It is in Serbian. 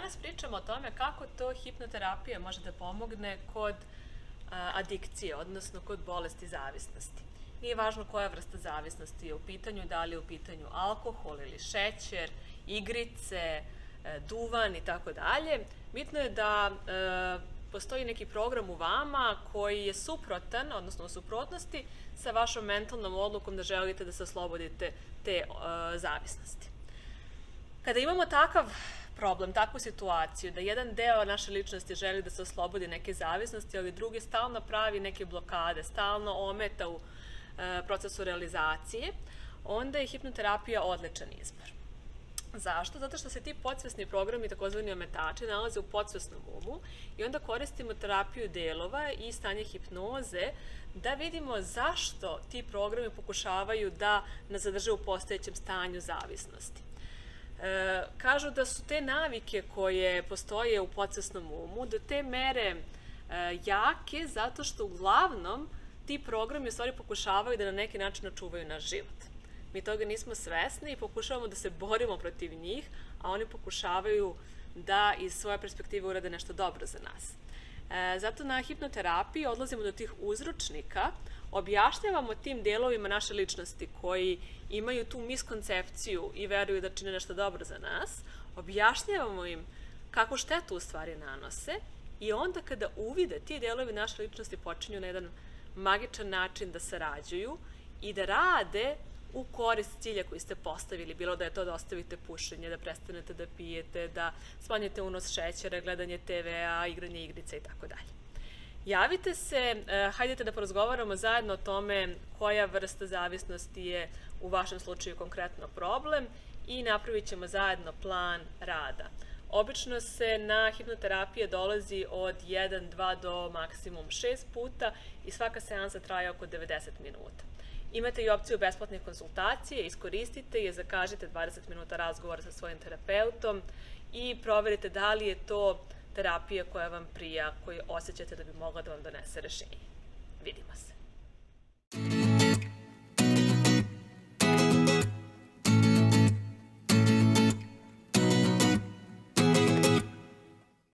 danas pričamo o tome kako to hipnoterapija može da pomogne kod adikcije, odnosno kod bolesti zavisnosti. Nije važno koja vrsta zavisnosti je u pitanju, da li je u pitanju alkohol ili šećer, igrice, duvan i tako dalje. Bitno je da postoji neki program u vama koji je suprotan, odnosno u suprotnosti sa vašom mentalnom odlukom da želite da se oslobodite te zavisnosti. Kada imamo takav problem, takvu situaciju, da jedan deo naše ličnosti želi da se oslobodi neke zavisnosti, ali drugi stalno pravi neke blokade, stalno ometa u procesu realizacije, onda je hipnoterapija odličan izbor. Zašto? Zato što se ti podsvesni programi, takozvani ometači, nalaze u podsvesnom umu i onda koristimo terapiju delova i stanje hipnoze da vidimo zašto ti programi pokušavaju da nas zadrže u postojećem stanju zavisnosti. Kažu da su te navike koje postoje u podsvesnom umu do te mere jake zato što uglavnom ti programi u stvari pokušavaju da na neki način očuvaju naš život. Mi toga nismo svesni i pokušavamo da se borimo protiv njih, a oni pokušavaju da iz svoje perspektive urade nešto dobro za nas. Zato na hipnoterapiji odlazimo do tih uzročnika, objašnjavamo tim delovima naše ličnosti koji imaju tu miskoncepciju i veruju da čine nešto dobro za nas, objašnjavamo im kakvu štetu u stvari nanose i onda kada uvide ti delovi naše ličnosti počinju na jedan magičan način da sarađuju i da rade u korist cilja koji ste postavili, bilo da je to da ostavite pušenje, da prestanete da pijete, da smanjite unos šećera, gledanje TV-a, igranje igrica i tako dalje. Javite se, hajdete da porazgovaramo zajedno o tome koja vrsta zavisnosti je u vašem slučaju konkretno problem i napravit ćemo zajedno plan rada. Obično se na hipnoterapije dolazi od 1, 2 do maksimum 6 puta i svaka seansa traje oko 90 minuta. Imate i opciju besplatne konsultacije, iskoristite je, zakažite 20 minuta razgovora sa svojim terapeutom i proverite da li je to terapija koja vam prija, koju osjećate da bi mogla da vam donese rešenje. Vidimo se.